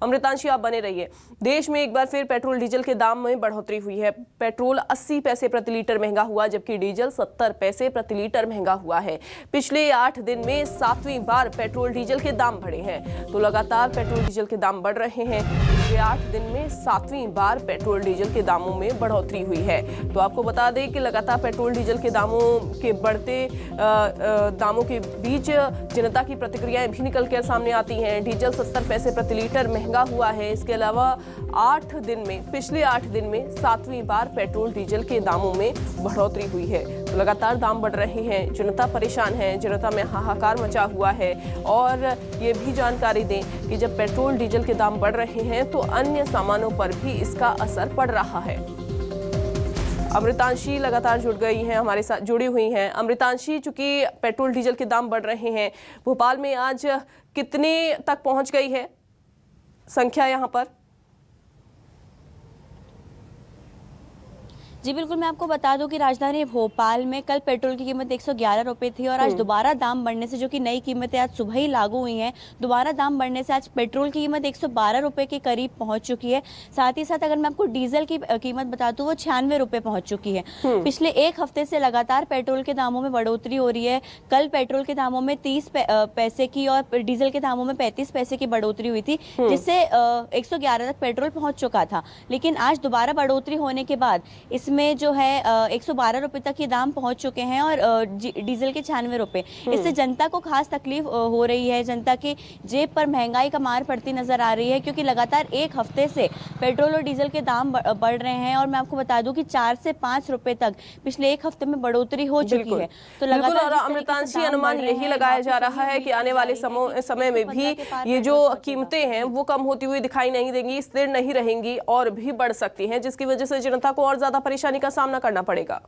अमृतांशी, आप बने रहिए। देश में एक बार फिर पेट्रोल डीजल के दाम में बढ़ोतरी हुई है। पेट्रोल 80 पैसे प्रति लीटर महंगा हुआ, जबकि डीजल 70 पैसे प्रति लीटर महंगा हुआ है। पिछले 8 दिन में 7वीं बार पेट्रोल डीजल के दाम बढ़े हैं। तो लगातार पेट्रोल डीजल के दाम बढ़ रहे हैं। पिछले 8 दिन में 7वीं बार पेट्रोल डीजल के दामों में बढ़ोतरी हुई है। तो आपको बता दें कि लगातार पेट्रोल डीजल के दामों के बढ़ते दामों के बीच जनता की प्रतिक्रियाएं भी निकल कर सामने आती हैं। डीजल 70 पैसे प्रति लीटर महंगा हुआ है। इसके अलावा पिछले 8 दिन में 7वीं बार पेट्रोल डीजल के दामों में बढ़ोतरी हुई है। तो लगातार दाम बढ़ रहे हैं, जनता परेशान है, जनता में हाहाकार मचा हुआ है। और ये भी जानकारी दें कि जब पेट्रोल डीजल के दाम बढ़ रहे हैं तो अन्य सामानों पर भी इसका असर पड़ रहा है। अमृतांशी लगातार जुड़ गई हैं, हमारे साथ जुड़ी हुई हैं। अमृतांशी, चूंकि पेट्रोल डीजल के दाम बढ़ रहे हैं, भोपाल में आज कितने तक पहुंच गई है संख्या यहाँ पर? जी बिल्कुल, मैं आपको बता दूं कि राजधानी भोपाल में कल पेट्रोल की कीमत 111 रुपये थी और आज दोबारा दाम बढ़ने से, जो कि नई कीमतें आज सुबह ही लागू हुई हैं, दोबारा दाम बढ़ने से आज पेट्रोल की कीमत 112 रुपये के करीब पहुंच चुकी है। साथ ही साथ अगर मैं आपको डीजल की कीमत बता दूं, वो 96 रुपये पहुंच चुकी है। पिछले एक हफ्ते से लगातार पेट्रोल के दामों में बढ़ोतरी हो रही है। कल पेट्रोल के दामों में 30 पैसे की और डीजल के दामों में 35 पैसे की बढ़ोतरी हुई थी, जिससे 111 तक पेट्रोल पहुंच चुका था। लेकिन आज दोबारा बढ़ोतरी होने के बाद में जो है 112 रुपए तक ये दाम पहुंच चुके हैं और डीजल के 96 रुपए। इससे जनता को खास तकलीफ हो रही है। जनता की जेब पर महंगाई का मार पड़ती नजर आ रही है, क्योंकि लगातार एक हफ्ते से पेट्रोल और डीजल के दाम बढ़ रहे हैं। और मैं आपको बता दूं कि 4 से 5 रुपए तक पिछले एक हफ्ते में बढ़ोतरी हो चुकी है। तो लगातार अमृतांशी, अनुमान यही लगाया जा रहा है कि आने वाले समय में भी ये जो कीमतें हैं वो कम होती हुई दिखाई नहीं देंगी, स्थिर नहीं रहेंगी और भी बढ़ सकती हैं, जिसकी वजह से जनता को और ज्यादा परेशानी का सामना करना पड़ेगा।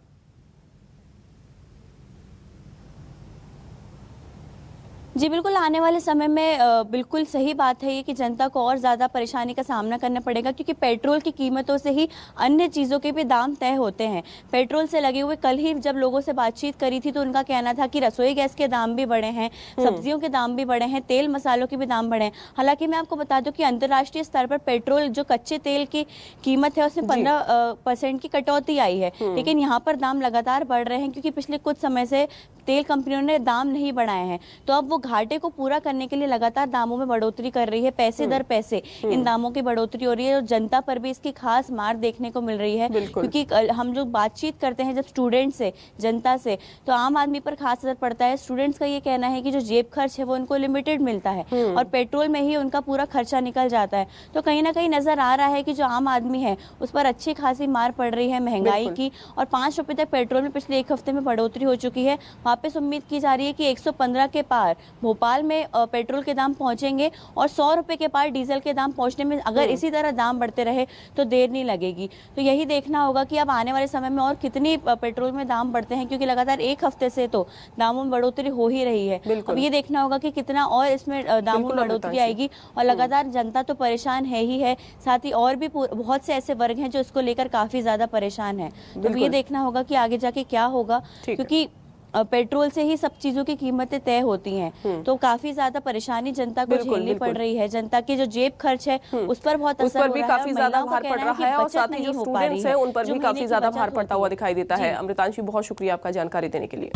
जी बिल्कुल, आने वाले समय में बिल्कुल सही बात है ये कि जनता को और ज़्यादा परेशानी का सामना करना पड़ेगा, क्योंकि पेट्रोल की कीमतों से ही अन्य चीज़ों के भी दाम तय होते हैं। पेट्रोल से लगे हुए, कल ही जब लोगों से बातचीत करी थी तो उनका कहना था कि रसोई गैस के दाम भी बढ़े हैं, सब्जियों के दाम भी बढ़े हैं, तेल मसालों के भी दाम बढ़े हैं। हालांकि मैं आपको बता दूं कि अंतर्राष्ट्रीय स्तर पर पेट्रोल जो कच्चे तेल की कीमत है उसमें 15% की कटौती आई है, लेकिन यहाँ पर दाम लगातार बढ़ रहे हैं, क्योंकि पिछले कुछ समय से तेल कंपनियों ने दाम नहीं बढ़ाए हैं। तो अब वो घाटे को पूरा करने के लिए लगातार दामों में बढ़ोतरी कर रही है। पैसे दर पैसे इन दामों की बढ़ोतरी हो रही है और जनता पर भी इसकी खास मार देखने को मिल रही है। क्योंकि हम जो बातचीत करते हैं जब स्टूडेंट से, जनता से, तो आम आदमी पर खास असर पड़ता है। स्टूडेंट्स का ये कहना है कि जो जेब खर्च है वो उनको लिमिटेड मिलता है और पेट्रोल में ही उनका पूरा खर्चा निकल जाता है। तो कहीं ना कहीं नजर आ रहा है कि जो आम आदमी है उस पर अच्छी खासी मार पड़ रही है महंगाई की। और 5 रुपए तक पेट्रोल में पिछले एक हफ्ते में बढ़ोतरी हो चुकी है। वापस उम्मीद की जा रही है कि 115 के पार भोपाल में पेट्रोल के दाम पहुंचेंगे और 100 रुपए के पार डीजल के दाम पहुंचने में अगर इसी तरह दाम बढ़ते रहे तो देर नहीं लगेगी। तो यही देखना होगा कि अब आने वाले समय में और कितनी पेट्रोल में दाम बढ़ते हैं, क्योंकि लगातार एक हफ्ते से तो दामों में बढ़ोतरी हो ही रही है। अब ये देखना होगा कि कितना और इसमें दामों में बढ़ोतरी आएगी। और लगातार जनता तो परेशान है ही है, साथ ही और भी बहुत से ऐसे वर्ग हैं जो इसको लेकर काफी ज्यादा परेशाान है। तो ये देखना होगा कि आगे जाके क्या होगा, क्योंकि पेट्रोल से ही सब चीजों की कीमतें तय होती हैं। तो काफी ज्यादा परेशानी जनता को झेलनी पड़ रही है। जनता की जो जेब खर्च है उस पर बहुत असर हो रहा है, काफी ज्यादा भार पड़ रहा है और साथ ही जो स्टूडेंट्स हैं उन पर भी काफी ज्यादा भार पड़ता हुआ दिखाई देता है। अमृतांशी, बहुत शुक्रिया आपका जानकारी देने के लिए।